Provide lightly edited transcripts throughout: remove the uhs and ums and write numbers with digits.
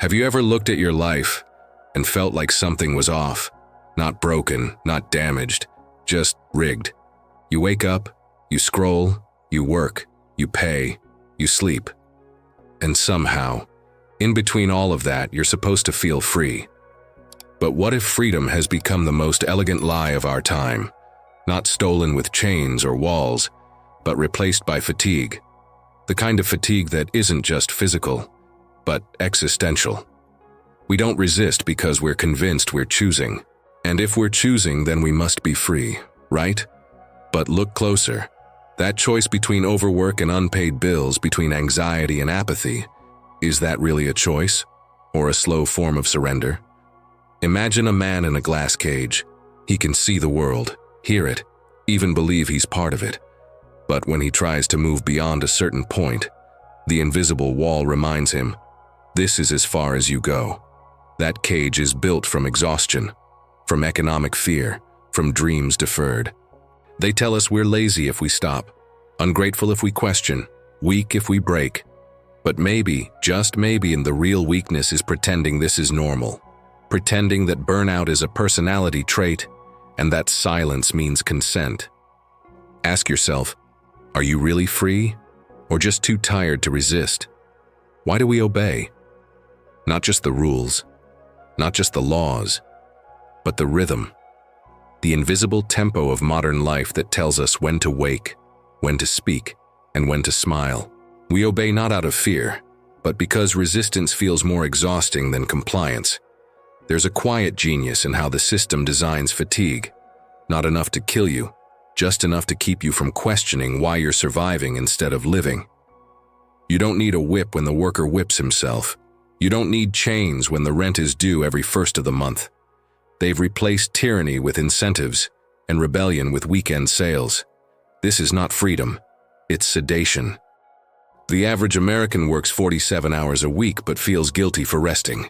Have you ever looked at your life and felt like something was off? Not broken, not damaged, just rigged. You wake up, you scroll, you work, you pay, you sleep. And somehow, in between all of that, you're supposed to feel free. But what if freedom has become the most elegant lie of our time? Not stolen with chains or walls, but replaced by fatigue. The kind of fatigue that isn't just physical, but existential. We don't resist because we're convinced we're choosing. And if we're choosing, then we must be free, right? But look closer. That choice between overwork and unpaid bills, between anxiety and apathy, is that really a choice? Or a slow form of surrender? Imagine a man in a glass cage. He can see the world, hear it, even believe he's part of it. But when he tries to move beyond a certain point, the invisible wall reminds him, this is as far as you go. That cage is built from exhaustion, from economic fear, from dreams deferred. They tell us we're lazy if we stop, ungrateful if we question, weak if we break. But maybe, just maybe, the real weakness is pretending this is normal, pretending that burnout is a personality trait and that silence means consent. Ask yourself, are you really free or just too tired to resist? Why do we obey? Not just the rules, not just the laws, but the rhythm, the invisible tempo of modern life that tells us when to wake, when to speak, and when to smile. We obey not out of fear, but because resistance feels more exhausting than compliance. There's a quiet genius in how the system designs fatigue. Not enough to kill you, just enough to keep you from questioning why you're surviving instead of living. You don't need a whip when the worker whips himself. You don't need chains when the rent is due every first of the month. They've replaced tyranny with incentives and rebellion with weekend sales. This is not freedom, it's sedation. The average American works 47 hours a week but feels guilty for resting.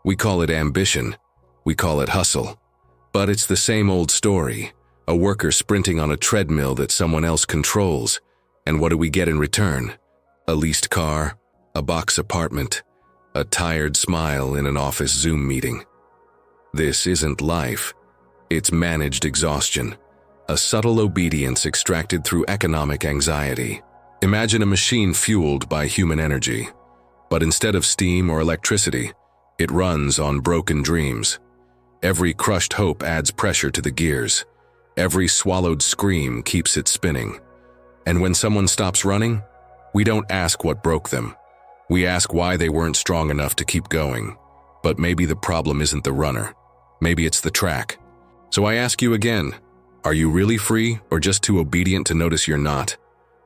We call it ambition. We call it hustle. But it's the same old story. A worker sprinting on a treadmill that someone else controls. And what do we get in return? A leased car, a box apartment, a tired smile in an office Zoom meeting. This isn't life. It's managed exhaustion. A subtle obedience extracted through economic anxiety. Imagine a machine fueled by human energy. But instead of steam or electricity, it runs on broken dreams. Every crushed hope adds pressure to the gears. Every swallowed scream keeps it spinning. And when someone stops running, we don't ask what broke them. We ask why they weren't strong enough to keep going. But maybe the problem isn't the runner. Maybe it's the track. So I ask you again, are you really free or just too obedient to notice you're not?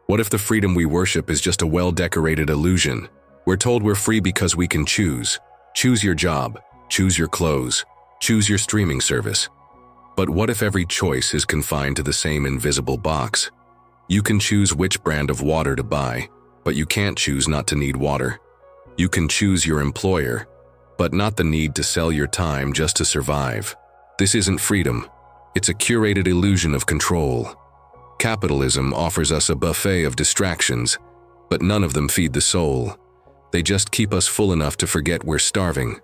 What if the freedom we worship is just a well-decorated illusion? We're told we're free because we can choose. Choose your job, choose your clothes, choose your streaming service. But what if every choice is confined to the same invisible box? You can choose which brand of water to buy, but you can't choose not to need water. You can choose your employer, but not the need to sell your time just to survive. This isn't freedom. It's a curated illusion of control. Capitalism offers us a buffet of distractions, but none of them feed the soul. They just keep us full enough to forget we're starving.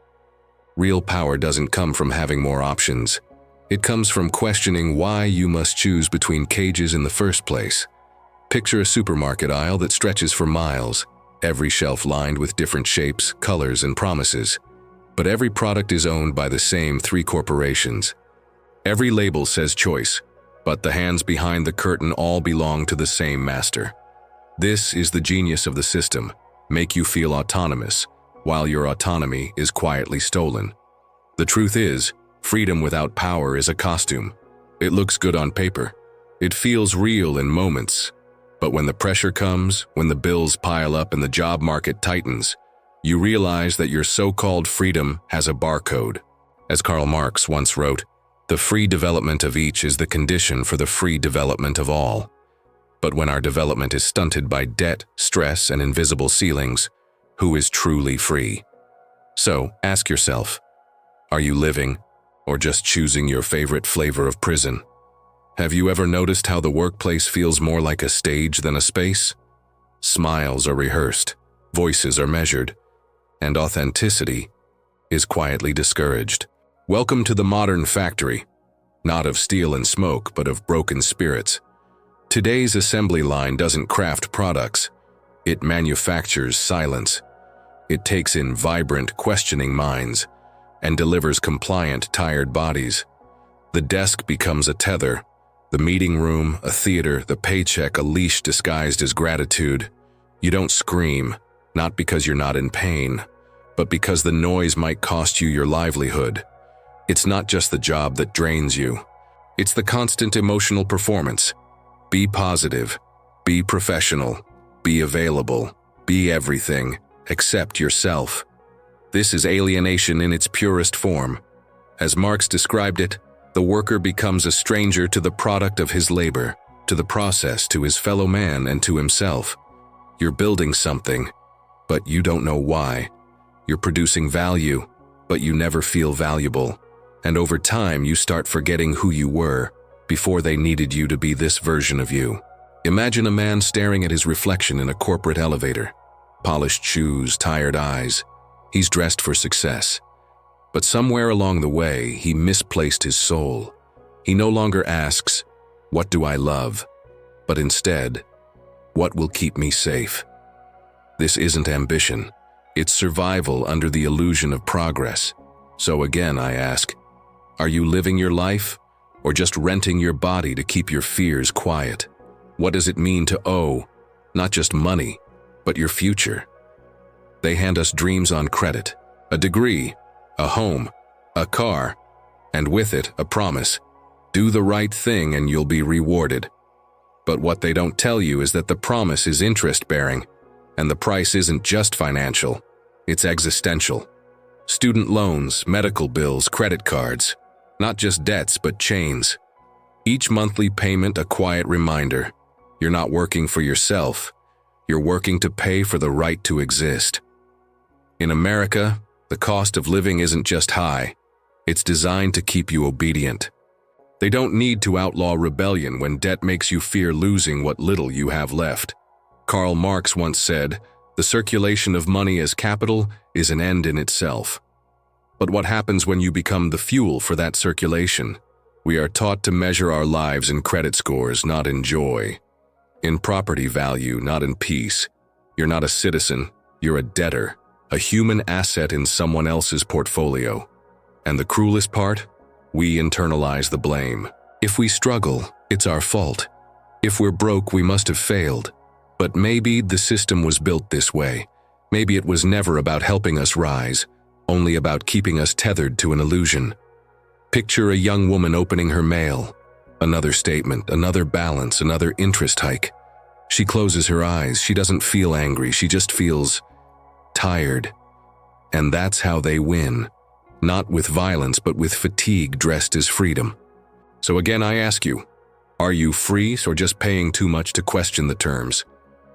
Real power doesn't come from having more options. It comes from questioning why you must choose between cages in the first place. Picture a supermarket aisle that stretches for miles, every shelf lined with different shapes, colors, and promises. But every product is owned by the same 3 corporations. Every label says choice, but the hands behind the curtain all belong to the same master. This is the genius of the system, make you feel autonomous, while your autonomy is quietly stolen. The truth is, freedom without power is a costume. It looks good on paper. It feels real in moments. But when the pressure comes, when the bills pile up and the job market tightens, you realize that your so-called freedom has a barcode. As Karl Marx once wrote, the free development of each is the condition for the free development of all. But when our development is stunted by debt, stress, and invisible ceilings, who is truly free? So, ask yourself, are you living, or just choosing your favorite flavor of prison? Have you ever noticed how the workplace feels more like a stage than a space? Smiles are rehearsed, voices are measured, and authenticity is quietly discouraged. Welcome to the modern factory, not of steel and smoke, but of broken spirits. Today's assembly line doesn't craft products. It manufactures silence. It takes in vibrant, questioning minds and delivers compliant, tired bodies. The desk becomes a tether, the meeting room a theater, the paycheck a leash disguised as gratitude. You don't scream, not because you're not in pain, but because the noise might cost you your livelihood. It's not just the job that drains you. It's the constant emotional performance. Be positive, be professional, be available, be everything except yourself. This is alienation in its purest form. As Marx described it, the worker becomes a stranger to the product of his labor, to the process, to his fellow man, and to himself. You're building something, but you don't know why. You're producing value, but you never feel valuable. And over time, you start forgetting who you were before they needed you to be this version of you. Imagine a man staring at his reflection in a corporate elevator. Polished shoes, tired eyes. He's dressed for success. But somewhere along the way, he misplaced his soul. He no longer asks, "What do I love?" but instead, "What will keep me safe?" This isn't ambition. It's survival under the illusion of progress. So again, I ask, are you living your life or just renting your body to keep your fears quiet? What does it mean to owe, not just money, but your future? They hand us dreams on credit, a degree, a home, a car, and with it, a promise. Do the right thing and you'll be rewarded. But what they don't tell you is that the promise is interest-bearing, and the price isn't just financial, it's existential. Student loans, medical bills, credit cards, not just debts but chains. Each monthly payment a quiet reminder. You're not working for yourself, you're working to pay for the right to exist. In America, the cost of living isn't just high, it's designed to keep you obedient. They don't need to outlaw rebellion when debt makes you fear losing what little you have left. Karl Marx once said, "The circulation of money as capital is an end in itself." But what happens when you become the fuel for that circulation? We are taught to measure our lives in credit scores, not in joy. In property value, not in peace. You're not a citizen, you're a debtor, a human asset in someone else's portfolio. And the cruelest part? We internalize the blame. If we struggle, it's our fault. If we're broke, we must have failed. But maybe the system was built this way. Maybe it was never about helping us rise, only about keeping us tethered to an illusion. Picture a young woman opening her mail. Another statement, another balance, another interest hike. She closes her eyes. She doesn't feel angry. She just feels tired. And that's how they win. Not with violence, but with fatigue dressed as freedom. So again, I ask you, are you free or just paying too much to question the terms?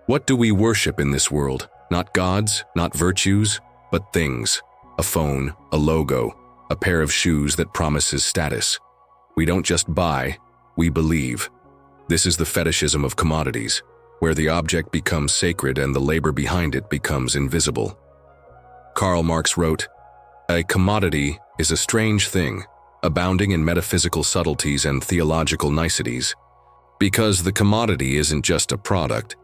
What do we worship in this world? Not gods, not virtues, but things. A phone, a logo, a pair of shoes that promises status. We don't just buy, we believe. This is the fetishism of commodities, where the object becomes sacred and the labor behind it becomes invisible. Karl Marx wrote, "A commodity is a strange thing, abounding in metaphysical subtleties and theological niceties. Because the commodity isn't just a product,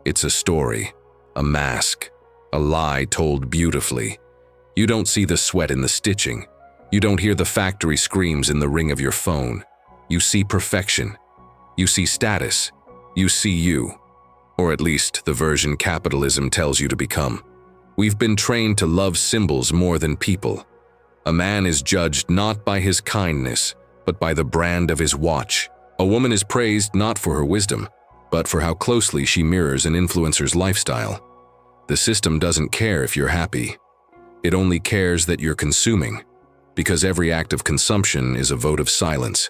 it's a story, a mask, a lie told beautifully. You don't see the sweat in the stitching. You don't hear the factory screams in the ring of your phone. You see perfection. You see status. You see you. Or at least the version capitalism tells you to become. We've been trained to love symbols more than people. A man is judged not by his kindness, but by the brand of his watch. A woman is praised not for her wisdom, but for how closely she mirrors an influencer's lifestyle. The system doesn't care if you're happy. It only cares that you're consuming, because every act of consumption is a vote of silence.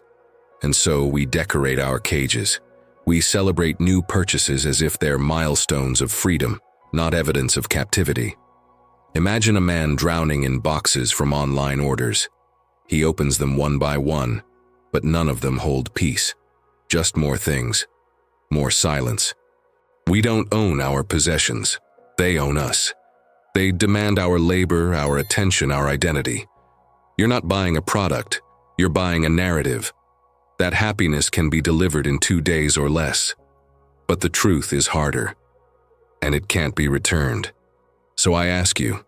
And so we decorate our cages. We celebrate new purchases as if they're milestones of freedom, not evidence of captivity. Imagine a man drowning in boxes from online orders. He opens them one by one, but none of them hold peace. Just more things, more silence. We don't own our possessions. They own us. They demand our labor, our attention, our identity. You're not buying a product, you're buying a narrative. That happiness can be delivered in 2 days or less. But the truth is harder, and it can't be returned. So I ask you,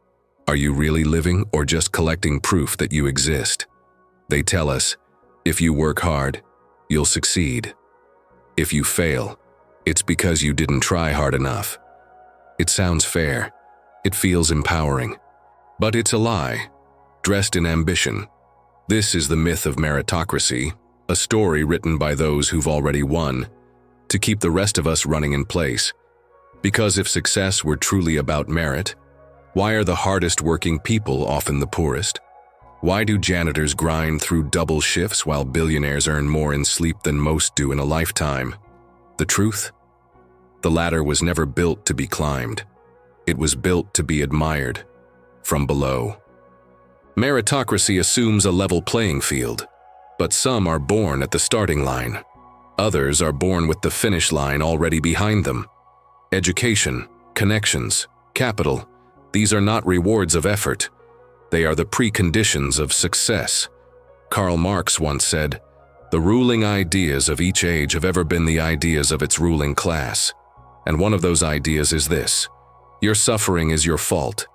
are you really living or just collecting proof that you exist? They tell us, if you work hard, you'll succeed. If you fail, it's because you didn't try hard enough. It sounds fair. It feels empowering. But it's a lie, dressed in ambition. This is the myth of meritocracy, a story written by those who've already won, to keep the rest of us running in place. Because if success were truly about merit, why are the hardest working people often the poorest? Why do janitors grind through double shifts while billionaires earn more in sleep than most do in a lifetime? The truth? The ladder was never built to be climbed. It was built to be admired from below. Meritocracy assumes a level playing field, but some are born at the starting line. Others are born with the finish line already behind them. Education, connections, capital, these are not rewards of effort. They are the preconditions of success. Karl Marx once said, "The ruling ideas of each age have ever been the ideas of its ruling class. And one of those ideas is this: your suffering is your fault.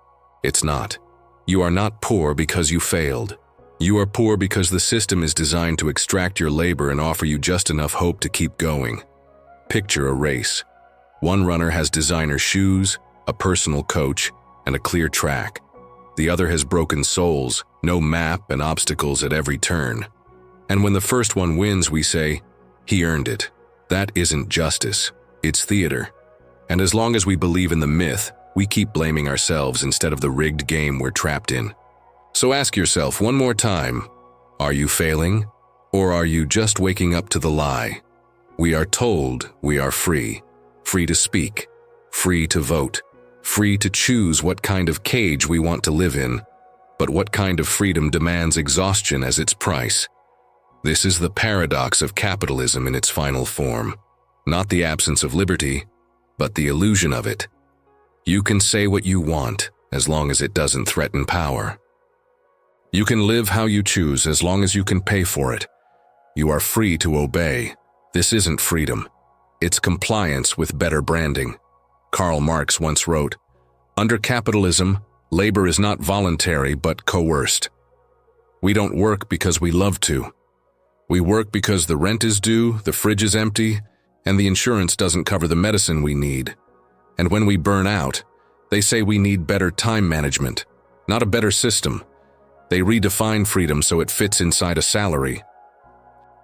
It's not. You are not poor because you failed. You are poor because the system is designed to extract your labor and offer you just enough hope to keep going." Picture a race. One runner has designer shoes, a personal coach, and a clear track. The other has broken soles, no map, and obstacles at every turn. And when the first one wins, we say, "He earned it." That isn't justice. It's theater. And as long as we believe in the myth, we keep blaming ourselves instead of the rigged game we're trapped in. So ask yourself one more time, are you failing? Or are you just waking up to the lie? We are told we are free. Free to speak. Free to vote. Free to choose what kind of cage we want to live in. But what kind of freedom demands exhaustion as its price? This is the paradox of capitalism in its final form. Not the absence of liberty, but the illusion of it. You can say what you want as long as it doesn't threaten power. You can live how you choose as long as you can pay for it. You are free to obey. This isn't freedom. It's compliance with better branding. Karl Marx once wrote, "Under capitalism, labor is not voluntary but coerced. We don't work because we love to. We work because the rent is due, the fridge is empty, and the insurance doesn't cover the medicine we need. And when we burn out, they say we need better time management, not a better system. They redefine freedom so it fits inside a salary.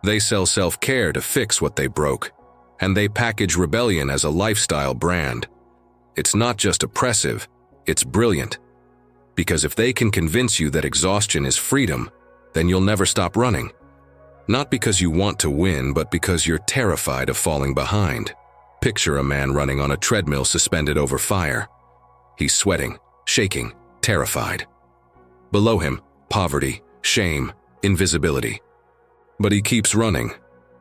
They sell self-care to fix what they broke, and they package rebellion as a lifestyle brand. It's not just oppressive, it's brilliant. Because if they can convince you that exhaustion is freedom, then you'll never stop running. Not because you want to win, but because you're terrified of falling behind. Picture a man running on a treadmill suspended over fire. He's sweating, shaking, terrified. Below him, poverty, shame, invisibility. But he keeps running,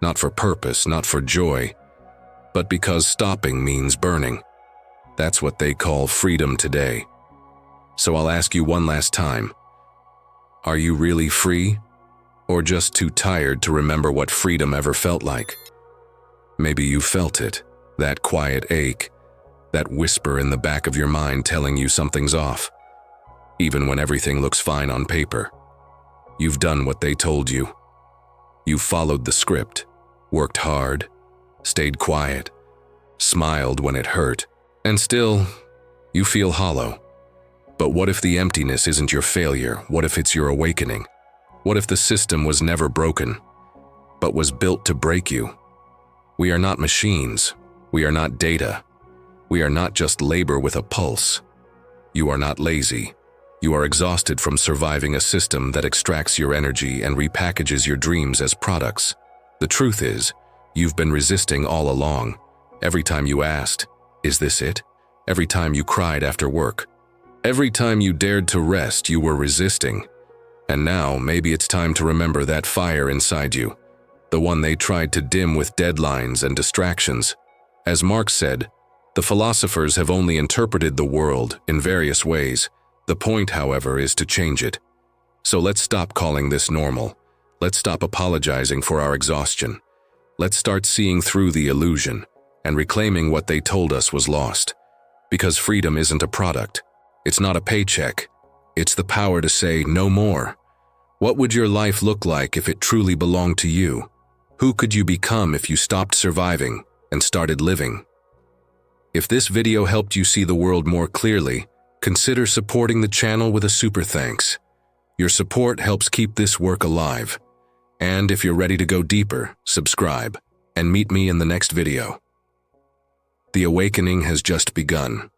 not for purpose, not for joy, but because stopping means burning. That's what they call freedom today. So I'll ask you one last time. Are you really free? Or just too tired to remember what freedom ever felt like? Maybe you felt it, that quiet ache, that whisper in the back of your mind telling you something's off. Even when everything looks fine on paper. You've done what they told you. You followed the script, worked hard, stayed quiet, smiled when it hurt, and still, you feel hollow. But what if the emptiness isn't your failure? What if it's your awakening? What if the system was never broken, but was built to break you? We are not machines. We are not data. We are not just labor with a pulse. You are not lazy. You are exhausted from surviving a system that extracts your energy and repackages your dreams as products. The truth is, you've been resisting all along. Every time you asked, "Is this it?" Every time you cried after work. Every time you dared to rest, you were resisting. And now, maybe it's time to remember that fire inside you, the one they tried to dim with deadlines and distractions. As Marx said, The philosophers have only interpreted the world in various ways. The point, however, is to change it. So let's stop calling this normal. Let's stop apologizing for our exhaustion. Let's start seeing through the illusion and reclaiming what they told us was lost. Because freedom isn't a product. It's not a paycheck. It's the power to say no more. What would your life look like if it truly belonged to you? Who could you become if you stopped surviving and started living? If this video helped you see the world more clearly, consider supporting the channel with a super thanks. Your support helps keep this work alive. And if you're ready to go deeper, subscribe and meet me in the next video. The awakening has just begun.